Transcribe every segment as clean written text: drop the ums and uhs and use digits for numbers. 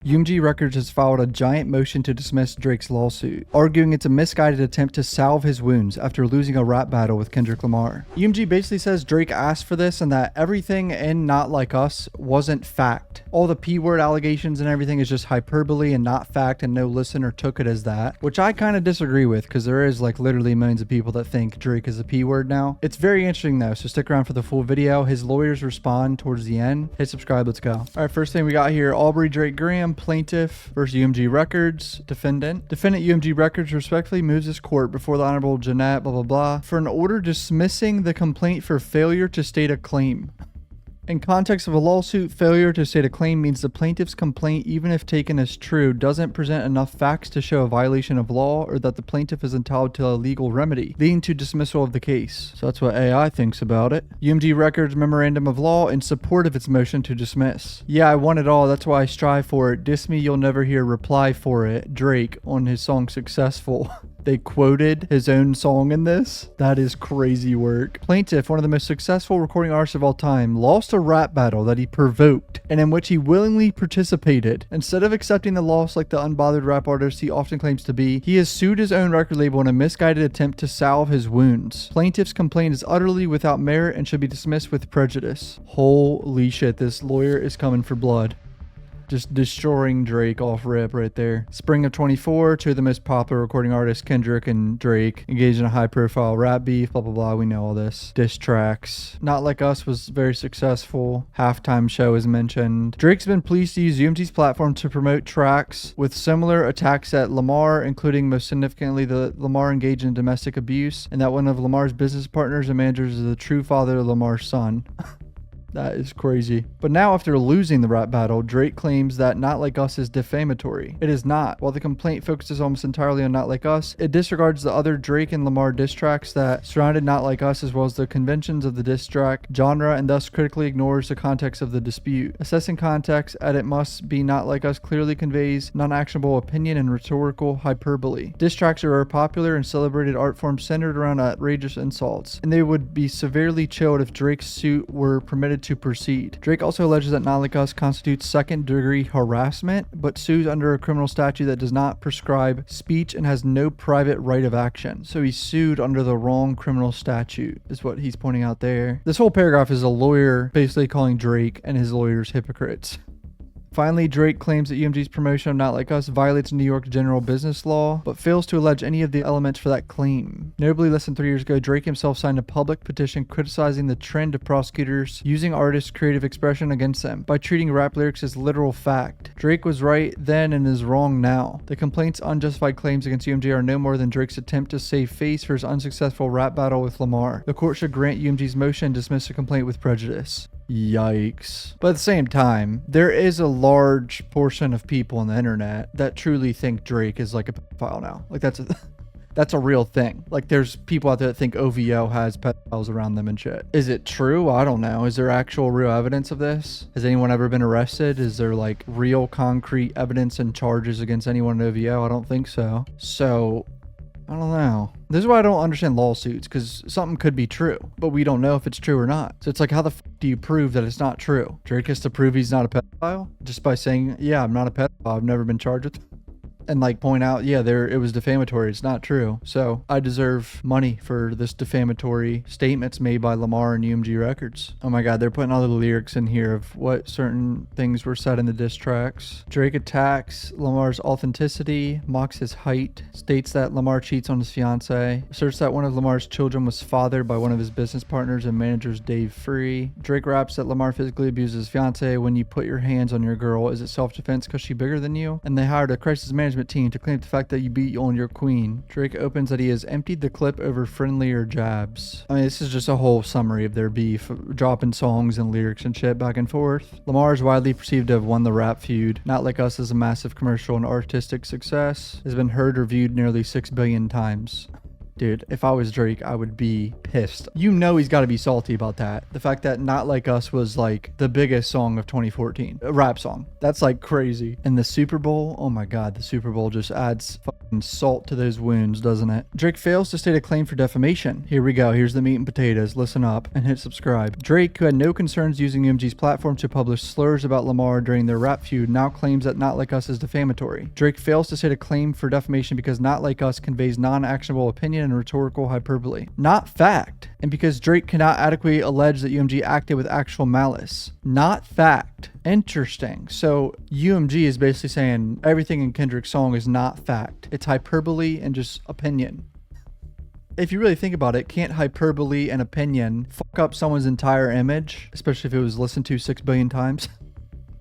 UMG Records has filed a giant motion to dismiss Drake's lawsuit, arguing it's a misguided attempt to salve his wounds after losing a rap battle with Kendrick Lamar. UMG basically says Drake asked for this and that everything in Not Like Us wasn't fact. All the P-word allegations and everything is just hyperbole and not fact, and no listener took it as that, which I kind of disagree with because there is like literally millions of people that think Drake is a P-word now. It's very interesting though, so stick around for the full video. His lawyers respond towards the end. Hit subscribe, let's go. All right, first thing we got here, Aubrey Drake Graham, plaintiff versus UMG Records, defendant. Defendant UMG Records respectfully moves this court before the Honorable Jeanette, blah, blah, blah, for an order dismissing the complaint for failure to state a claim. In context of a lawsuit, failure to state a claim means the plaintiff's complaint, even if taken as true, doesn't present enough facts to show a violation of law or that the plaintiff is entitled to a legal remedy, leading to dismissal of the case. So that's what AI thinks about it. UMG Records Memorandum of Law in support of its motion to dismiss. Yeah, I want it all. That's why I strive for it. Diss me, you'll never hear reply for it. Drake on his song Successful. They quoted his own song in this. That is crazy work. Plaintiff, one of the most successful recording artists of all time, lost a rap battle that he provoked and in which he willingly participated. Instead of accepting the loss like the unbothered rap artist he often claims to be, he has sued his own record label in a misguided attempt to salve his wounds. Plaintiff's complaint is utterly without merit and should be dismissed with prejudice. Holy shit, this lawyer is coming for blood. Just destroying Drake off rip right there. Spring of 24, two of the most popular recording artists, Kendrick and Drake, engaged in a high-profile rap beef, blah, blah, blah. We know all this. Diss tracks. Not Like Us was very successful. Halftime show is mentioned. Drake's been pleased to use UMG's platform to promote tracks with similar attacks at Lamar, including most significantly the Lamar engaged in domestic abuse, and that one of Lamar's business partners and managers is the true father of Lamar's son. That is crazy. But now after losing the rap battle, Drake claims that Not Like Us is defamatory. It is not. While the complaint focuses almost entirely on Not Like Us, it disregards the other Drake and Lamar diss tracks that surrounded Not Like Us as well as the conventions of the diss track genre, and thus critically ignores the context of the dispute. Assessing context at It Must Be Not Like Us clearly conveys non-actionable opinion and rhetorical hyperbole. Diss tracks are a popular and celebrated art form centered around outrageous insults, and they would be severely chilled if Drake's suit were permitted to proceed. Drake also alleges that Not Like Us constitutes second-degree harassment, but sues under a criminal statute that does not prescribe speech and has no private right of action. So he sued under the wrong criminal statute, is what he's pointing out there. This whole paragraph is a lawyer basically calling Drake and his lawyers hypocrites. Finally, Drake claims that UMG's promotion of Not Like Us violates New York general business law, but fails to allege any of the elements for that claim. Notably, less than 3 years ago, Drake himself signed a public petition criticizing the trend of prosecutors using artists' creative expression against them by treating rap lyrics as literal fact. Drake was right then and is wrong now. The complaint's unjustified claims against UMG are no more than Drake's attempt to save face for his unsuccessful rap battle with Lamar. The court should grant UMG's motion and dismiss the complaint with prejudice. Yikes. But at the same time, there is a large portion of people on the internet that truly think Drake is like a pedophile now. Like that's a real thing. Like there's people out there that think OVO has pedophiles around them and shit. Is it true? I don't know. Is there actual real evidence of this? Has anyone ever been arrested? Is there like real concrete evidence and charges against anyone in OVO? I don't think so. So I don't know. This is why I don't understand lawsuits, because something could be true, but we don't know if it's true or not. So it's like, how the f do you prove that it's not true? Drake has to prove he's not a pedophile just by saying, yeah, I'm not a pedophile. I've never been charged with it. And like point out, yeah, it was defamatory. It's not true. So I deserve money for this defamatory statements made by Lamar and UMG Records. Oh my God, they're putting all the lyrics in here of what certain things were said in the diss tracks. Drake attacks Lamar's authenticity, mocks his height, states that Lamar cheats on his fiance, asserts that one of Lamar's children was fathered by one of his business partners and managers, Dave Free. Drake raps that Lamar physically abuses his fiance. When you put your hands on your girl, is it self-defense because she's bigger than you? And they hired a crisis management team to claim the fact that you beat on your queen. Drake opens that he has emptied the clip over friendlier jabs. I mean, this is just a whole summary of their beef, dropping songs and lyrics and shit back and forth. Lamar is widely perceived to have won the rap feud. Not Like Us is a massive commercial and artistic success. Has been heard or viewed nearly 6 billion times. Dude, if I was Drake, I would be pissed. You know he's got to be salty about that. The fact that Not Like Us was like the biggest song of 2014. A rap song. That's like crazy. And the Super Bowl, oh my God, the Super Bowl just adds fucking salt to those wounds, doesn't it? Drake fails to state a claim for defamation. Here we go. Here's the meat and potatoes. Listen up and hit subscribe. Drake, who had no concerns using UMG's platform to publish slurs about Lamar during their rap feud, now claims that Not Like Us is defamatory. Drake fails to state a claim for defamation because Not Like Us conveys non-actionable opinion and rhetorical hyperbole, not fact, and because Drake cannot adequately allege that UMG acted with actual malice, not fact. Interesting. So UMG is basically saying everything in Kendrick's song is not fact. It's hyperbole and just opinion. If you really think about it, can't hyperbole and opinion fuck up someone's entire image, especially if it was listened to 6 billion times?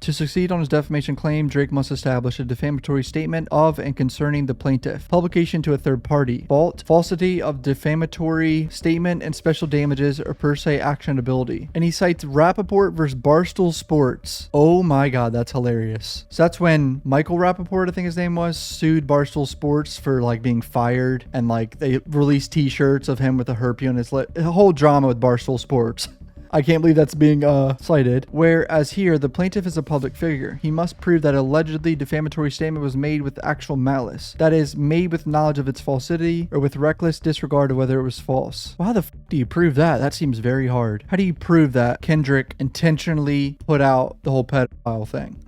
To succeed on his defamation claim, Drake must establish a defamatory statement of and concerning the plaintiff, publication to a third party, falsity of defamatory statement, and special damages or per se actionability. And he cites Rappaport versus Barstool Sports. Oh my God, that's hilarious. So that's when Michael Rappaport, I think his name was, sued Barstool Sports for like being fired, and like they released t-shirts of him with a herpy on his lip. A whole drama with Barstool Sports. I can't believe that's being cited. Whereas here, the plaintiff is a public figure. He must prove that allegedly defamatory statement was made with actual malice. That is, made with knowledge of its falsity or with reckless disregard of whether it was false. Well, how the f do you prove that? That seems very hard. How do you prove that Kendrick intentionally put out the whole pedophile thing?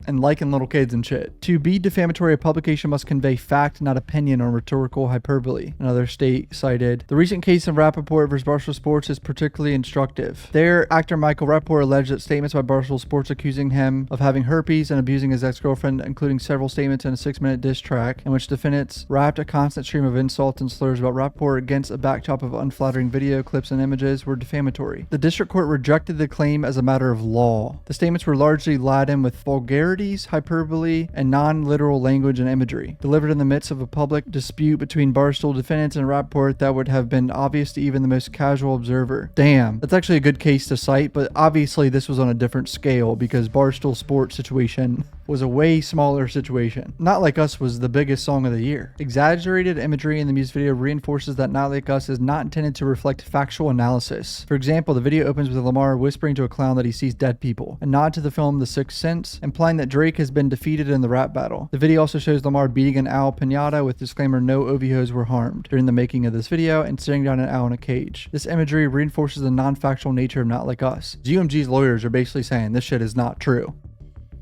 And liking little kids and shit. To be defamatory, a publication must convey fact, not opinion or rhetorical hyperbole. Another state cited. The recent case of Rappaport versus Barstool Sports is particularly instructive. There, actor Michael Rappaport alleged that statements by Barstool Sports accusing him of having herpes and abusing his ex-girlfriend, including several statements in a 6-minute diss track, in which defendants rapped a constant stream of insults and slurs about Rappaport against a backdrop of unflattering video clips and images, were defamatory. The district court rejected the claim as a matter of law. The statements were largely laden with vulgarity, hyperbole, and non-literal language and imagery, delivered in the midst of a public dispute between Barstool defendants and Rappaport that would have been obvious to even the most casual observer. Damn, that's actually a good case to cite, but obviously this was on a different scale because Barstool Sports situation was a way smaller situation. Not Like Us was the biggest song of the year. Exaggerated imagery in the music video reinforces that Not Like Us is not intended to reflect factual analysis. For example, the video opens with Lamar whispering to a clown that he sees dead people, a nod to the film The Sixth Sense, implying that Drake has been defeated in the rap battle. The video also shows Lamar beating an owl pinata with disclaimer no OVOs were harmed during the making of this video and staring down an owl in a cage. This imagery reinforces the non-factual nature of Not Like Us. UMG's lawyers are basically saying this shit is not true.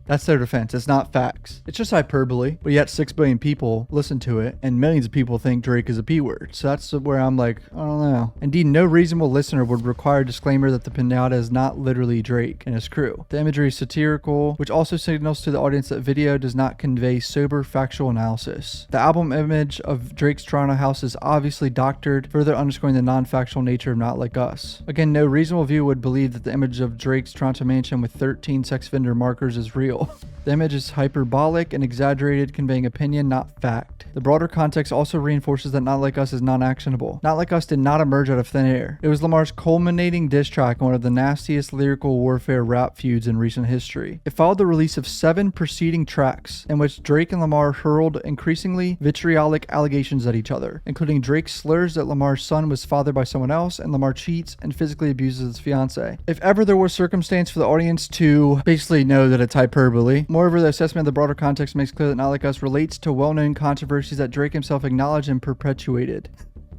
That's their defense. It's not facts. It's just hyperbole, but yet 6 billion people listen to it, and millions of people think Drake is a P word. So that's where I'm like, I don't know. Indeed, no reasonable listener would require a disclaimer that the pinata is not literally Drake and his crew. The imagery is satirical, which also signals to the audience that video does not convey sober, factual analysis. The album image of Drake's Toronto house is obviously doctored, further underscoring the non-factual nature of Not Like Us. Again, no reasonable viewer would believe that the image of Drake's Toronto mansion with 13 sex offender markers is real. The image is hyperbolic and exaggerated, conveying opinion, not fact. The broader context also reinforces that Not Like Us is non-actionable. Not Like Us did not emerge out of thin air. It was Lamar's culminating diss track on one of the nastiest lyrical warfare rap feuds in recent history. It followed the release of 7 preceding tracks in which Drake and Lamar hurled increasingly vitriolic allegations at each other, including Drake slurs that Lamar's son was fathered by someone else and Lamar cheats and physically abuses his fiance. If ever there was circumstance for the audience to basically know that it's hyperbole, moreover, the assessment of the broader context makes clear that Not Like Us relates to well-known controversies that Drake himself acknowledged and perpetuated.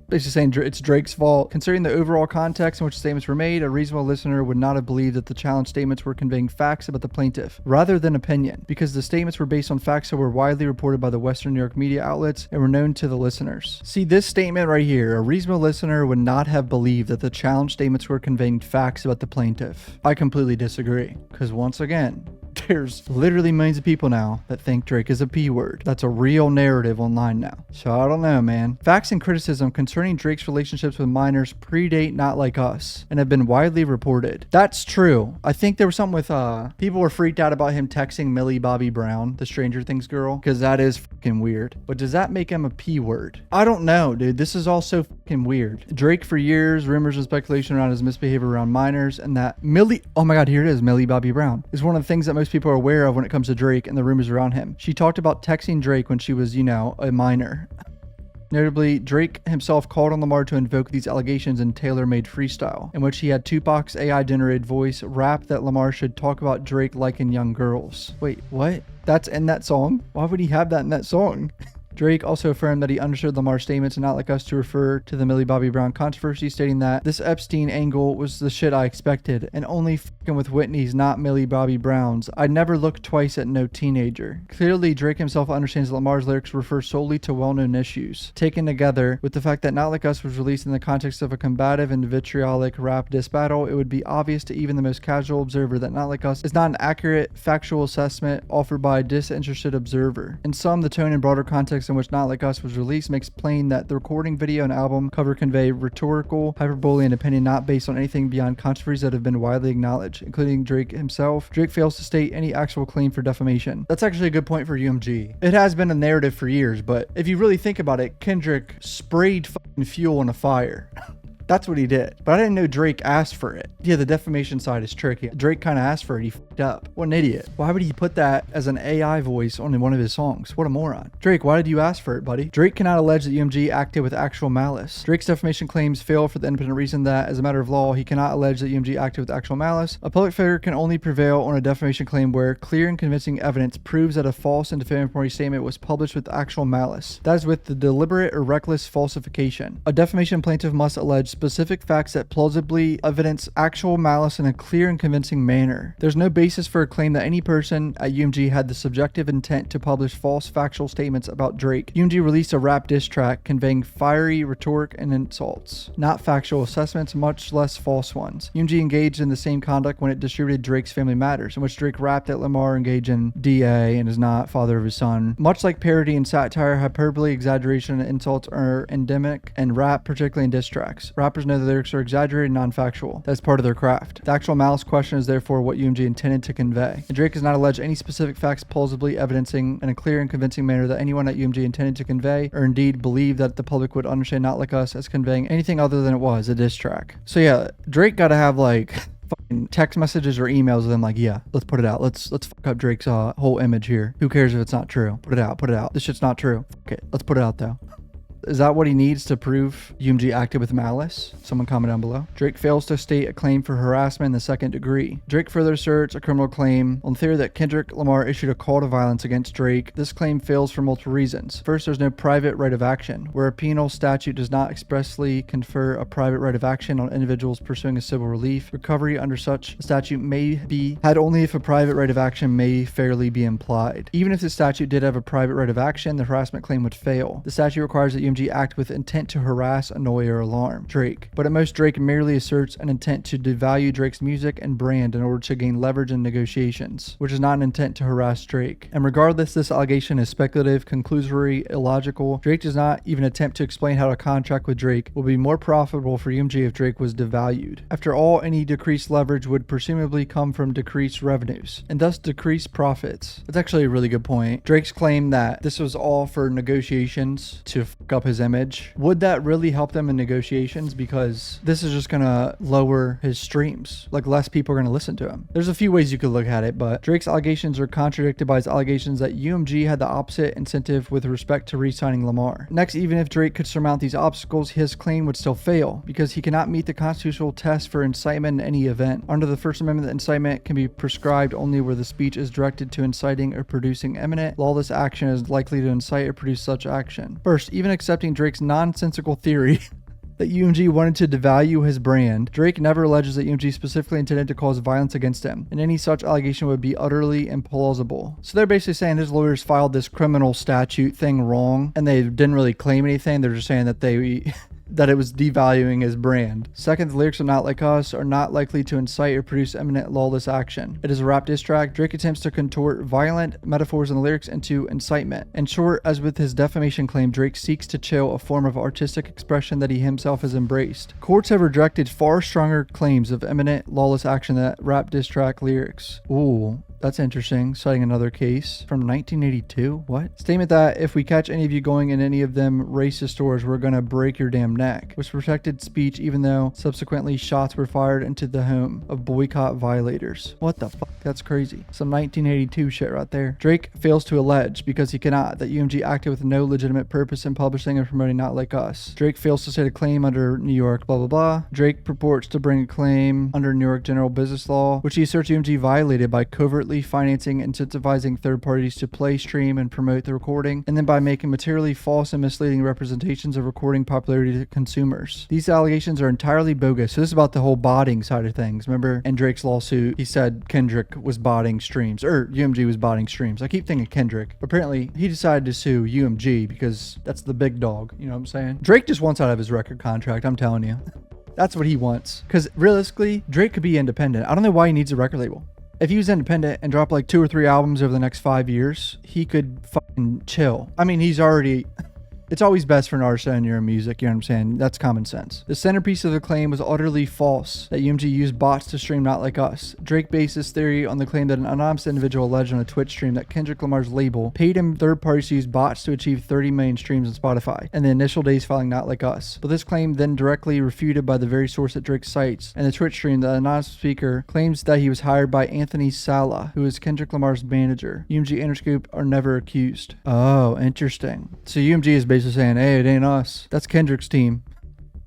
Basically saying it's Drake's fault. Considering the overall context in which statements were made, a reasonable listener would not have believed that the challenge statements were conveying facts about the plaintiff, rather than opinion, because the statements were based on facts that were widely reported by the Western New York media outlets and were known to the listeners. See, this statement right here, a reasonable listener would not have believed that the challenge statements were conveying facts about the plaintiff. I completely disagree, because once again, there's literally millions of people now that think Drake is a P word. That's a real narrative online now. So I don't know, man. Facts and criticism concerning Drake's relationships with minors predate Not Like Us and have been widely reported. That's true. I think there was something with people were freaked out about him texting Millie Bobby Brown, the Stranger Things girl, because that is fucking weird. But does that make him a P word? I don't know, dude. This is all so fucking weird. Drake for years, rumors and speculation around his misbehavior around minors, and that Millie, oh my God, here it is, Millie Bobby Brown, is one of the things that most people are aware of when it comes to Drake and the rumors around him. She talked about texting Drake when she was, you know, a minor. Notably, Drake himself called on Lamar to invoke these allegations in tailor-made freestyle, in which he had Tupac's AI-generated voice rap that Lamar should talk about Drake liking young girls. Wait, what? That's in that song? Why would he have that in that song? Drake also affirmed that he understood Lamar's statements and not like us to refer to the Millie Bobby Brown controversy, stating that this Epstein angle was the shit I expected, and only fucking with Whitney's, not Millie Bobby Brown's. I'd never look twice at no teenager. Clearly, Drake himself understands that Lamar's lyrics refer solely to well-known issues. Taken together with the fact that Not Like Us was released in the context of a combative and vitriolic rap diss battle, it would be obvious to even the most casual observer that Not Like Us is not an accurate, factual assessment offered by a disinterested observer. In sum, the tone and broader context in which Not Like Us was released makes plain that the recording, video, and album cover convey rhetorical hyperbole and opinion not based on anything beyond controversies that have been widely acknowledged, including Drake himself. Drake fails to state any actual claim for defamation. That's actually a good point for UMG. It has been a narrative for years, but if you really think about it, Kendrick sprayed fucking fuel on a fire. That's what he did. But I didn't know Drake asked for it. Yeah, the defamation side is tricky. Drake kind of asked for it. He fucked up. What an idiot. Why would he put that as an AI voice on one of his songs? What a moron. Drake, why did you ask for it, buddy? Drake cannot allege that UMG acted with actual malice. Drake's defamation claims fail for the independent reason that, as a matter of law, he cannot allege that UMG acted with actual malice. A public figure can only prevail on a defamation claim where clear and convincing evidence proves that a false and defamatory statement was published with actual malice. That is with the deliberate or reckless falsification. A defamation plaintiff must allege specific facts that plausibly evidence actual malice in a clear and convincing manner. There's no basis for a claim that any person at UMG had the subjective intent to publish false factual statements about Drake. UMG released a rap diss track conveying fiery rhetoric and insults, not factual assessments, much less false ones. UMG engaged in the same conduct when it distributed Drake's Family Matters, in which Drake rapped that Lamar engaged in DA and is not father of his son. Much like parody and satire, hyperbole, exaggeration, and insults are endemic in rap, particularly in diss tracks. Rappers know the lyrics are exaggerated and non-factual. That's part of their craft. The actual malice question is therefore what UMG intended to convey. And Drake has not alleged any specific facts plausibly evidencing in a clear and convincing manner that anyone at UMG intended to convey, or indeed believe that the public would understand Not Like Us as conveying anything other than it was, a diss track. So yeah, Drake gotta have like fucking text messages or emails with them like, yeah, let's put it out. Let's fuck up Drake's whole image here. Who cares if it's not true? Put it out, put it out. This shit's not true. Okay, let's put it out though. Is that what he needs to prove UMG acted with malice? Someone comment down below. Drake fails to state a claim for harassment in the second degree. Drake further asserts a criminal claim on the theory that Kendrick Lamar issued a call to violence against Drake. This claim fails for multiple reasons. First, there's no private right of action. Where a penal statute does not expressly confer a private right of action on individuals pursuing a civil relief, recovery under such a statute may be had only if a private right of action may fairly be implied. Even if the statute did have a private right of action, the harassment claim would fail. The statute requires that UMG act with intent to harass, annoy, or alarm Drake. But at most, Drake merely asserts an intent to devalue Drake's music and brand in order to gain leverage in negotiations, which is not an intent to harass Drake. And regardless, this allegation is speculative, conclusory, illogical. Drake does not even attempt to explain how a contract with Drake will be more profitable for UMG if Drake was devalued. After all, any decreased leverage would presumably come from decreased revenues, and thus decreased profits. That's actually a really good point. Drake's claim that this was all for negotiations to fuck up his image. Would that really help them in negotiations? Because this is just gonna lower his streams. Like, less people are gonna listen to him. There's a few ways you could look at it, but Drake's allegations are contradicted by his allegations that UMG had the opposite incentive with respect to re-signing Lamar. Next, even if Drake could surmount these obstacles, his claim would still fail because he cannot meet the constitutional test for incitement in any event. Under the First Amendment, the incitement can be prescribed only where the speech is directed to inciting or producing imminent lawless action is likely to incite or produce such action. First, even accepting Drake's nonsensical theory that UMG wanted to devalue his brand, Drake never alleges that UMG specifically intended to cause violence against him, and any such allegation would be utterly implausible. So they're basically saying his lawyers filed this criminal statute thing wrong, and they didn't really claim anything. They're just saying that that it was devaluing his brand. Second, the lyrics of Not Like Us are not likely to incite or produce imminent lawless action. It is a rap diss track. Drake attempts to contort violent metaphors in the lyrics into incitement. In short, as with his defamation claim, Drake seeks to chill a form of artistic expression that he himself has embraced. Courts have rejected far stronger claims of imminent lawless action than rap diss track lyrics. Ooh. That's interesting. Citing another case from 1982. What? Statement that if we catch any of you going in any of them racist stores, we're gonna break your damn neck. Which protected speech even though subsequently shots were fired into the home of boycott violators. What the fuck? That's crazy. Some 1982 shit right there. Drake fails to allege, because he cannot, that UMG acted with no legitimate purpose in publishing and promoting Not Like Us. Drake fails to state a claim under New York blah blah blah. Drake purports to bring a claim under New York general business law, which he asserts UMG violated by covertly financing and incentivizing third parties to play, stream, and promote the recording, and then by making materially false and misleading representations of recording popularity to consumers. These allegations are entirely bogus. So this is about the whole botting side of things. Remember in Drake's lawsuit, he said Kendrick was botting streams, or UMG was botting streams. I keep thinking Kendrick. Apparently, he decided to sue UMG because that's the big dog. You know what I'm saying? Drake just wants out of his record contract. I'm telling you. That's what he wants. Because realistically, Drake could be independent. I don't know why he needs a record label. If he was independent and dropped like 2 or 3 albums over the next 5 years, he could fucking chill. I mean, he's already... It's always best for an artist to own your own music, you know what I'm saying? That's common sense. The centerpiece of the claim was utterly false, that UMG used bots to stream Not Like Us. Drake based his theory on the claim that an anonymous individual alleged on a Twitch stream that Kendrick Lamar's label paid him third parties to use bots to achieve 30 million streams on Spotify in the initial days following Not Like Us. But this claim then directly refuted by the very source that Drake cites. In the Twitch stream, the anonymous speaker claims that he was hired by Anthony Sala, who is Kendrick Lamar's manager. UMG and Interscope are never accused. Oh, interesting. So UMG is basically saying, hey, it ain't us. That's Kendrick's team.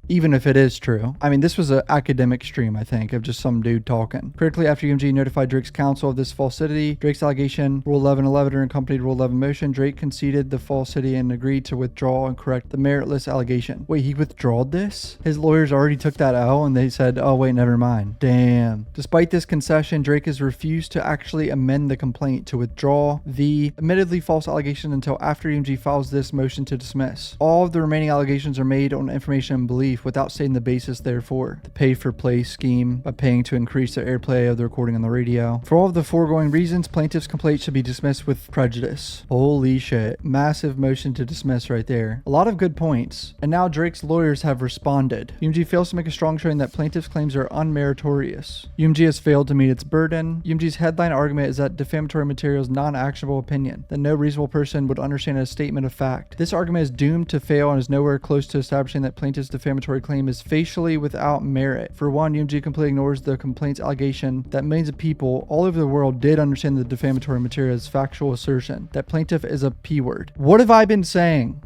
Even if it is true. I mean, this was an academic stream, I think, of just some dude talking. Critically, after UMG notified Drake's counsel of this falsity, Drake's allegation, Rule 1111 or accompanied Rule 11 motion, Drake conceded the falsity and agreed to withdraw and correct the meritless allegation. Wait, he withdrawed this? His lawyers already took that out and they said, oh wait, never mind. Damn. Despite this concession, Drake has refused to actually amend the complaint to withdraw the admittedly false allegation until after UMG files this motion to dismiss. All of the remaining allegations are made on information and belief without stating the basis therefore. The pay-for-play scheme by paying to increase the airplay of the recording on the radio. For all of the foregoing reasons, plaintiff's complaint should be dismissed with prejudice. Holy shit. Massive motion to dismiss right there. A lot of good points. And now Drake's lawyers have responded. UMG fails to make a strong showing that plaintiff's claims are unmeritorious. UMG has failed to meet its burden. UMG's headline argument is that defamatory material is non-actionable opinion, that no reasonable person would understand as a statement of fact. This argument is doomed to fail and is nowhere close to establishing that plaintiff's defamatory claim is facially without merit. For one, UMG completely ignores the complaint's allegation that millions of people all over the world did understand the defamatory material as factual assertion that plaintiff is a P-word. What have I been saying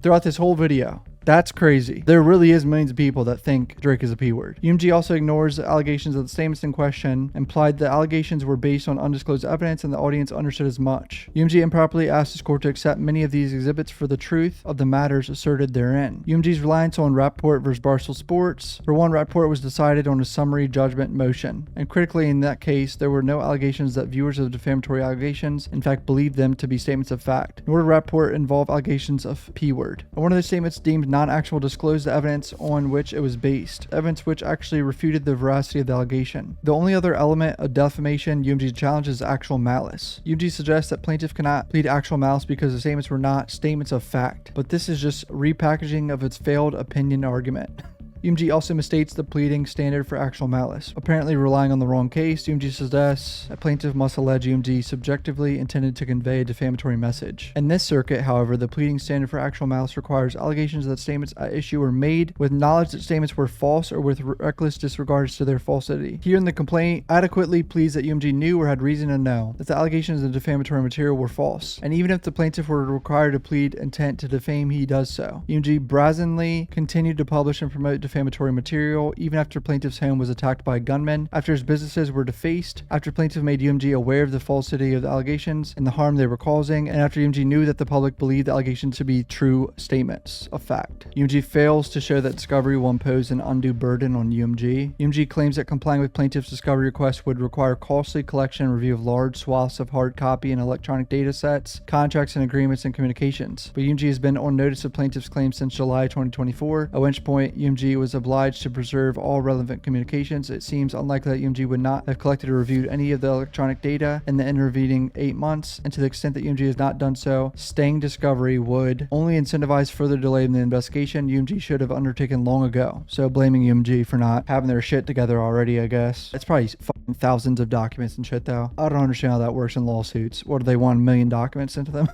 throughout this whole video? That's crazy. There really is millions of people that think Drake is a P-word. UMG also ignores the allegations of the statements in question, implied the allegations were based on undisclosed evidence and the audience understood as much. UMG improperly asked this court to accept many of these exhibits for the truth of the matters asserted therein. UMG's reliance on Rapport versus Barstool Sports. For one, Rapport was decided on a summary judgment motion, and critically in that case, there were no allegations that viewers of defamatory allegations in fact believed them to be statements of fact, nor did Rapport involve allegations of P-word. And one of the statements deemed non-actual disclosed the evidence on which it was based, evidence which actually refuted the veracity of the allegation. The only other element of defamation UMG challenges is actual malice. UMG suggests that plaintiff cannot plead actual malice because the statements were not statements of fact, but this is just repackaging of its failed opinion argument. UMG also misstates the pleading standard for actual malice. Apparently relying on the wrong case, UMG suggests a plaintiff must allege UMG subjectively intended to convey a defamatory message. In this circuit, however, the pleading standard for actual malice requires allegations that statements at issue were made with knowledge that statements were false or with reckless disregards to their falsity. Here in the complaint, adequately pleads that UMG knew or had reason to know that the allegations of defamatory material were false. And even if the plaintiff were required to plead intent to defame, he does so. UMG brazenly continued to publish and promote defamatory material even after plaintiff's home was attacked by gunmen, after his businesses were defaced, after plaintiff made UMG aware of the falsity of the allegations and the harm they were causing, and after UMG knew that the public believed the allegations to be true statements of fact. UMG fails to show that discovery will impose an undue burden on UMG. UMG claims that complying with plaintiff's discovery request would require costly collection and review of large swaths of hard copy and electronic data sets, contracts and agreements and communications. But UMG has been on notice of plaintiff's claims since July 2024, at which point UMG UMG was obliged to preserve all relevant communications. It seems unlikely that UMG would not have collected or reviewed any of the electronic data in the intervening 8 months, and to the extent that UMG has not done so, staying discovery would only incentivize further delay in the investigation. UMG should have undertaken long ago. So blaming UMG for not having their shit together already, I guess. It's probably fucking thousands of documents and shit though. I don't understand how that works in lawsuits. What do they want, 1 million documents into them?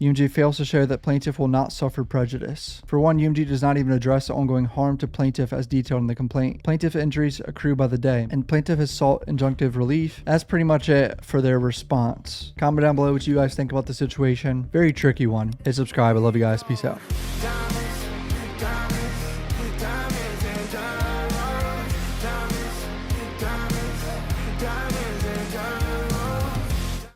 UMG fails to show that plaintiff will not suffer prejudice. For one, UMG does not even address the ongoing harm to plaintiff as detailed in the complaint. Plaintiff injuries accrue by the day, and plaintiff has sought injunctive relief. That's pretty much it for their response. Comment down below what you guys think about the situation. Very tricky one. Hit subscribe. I love you guys. Peace out.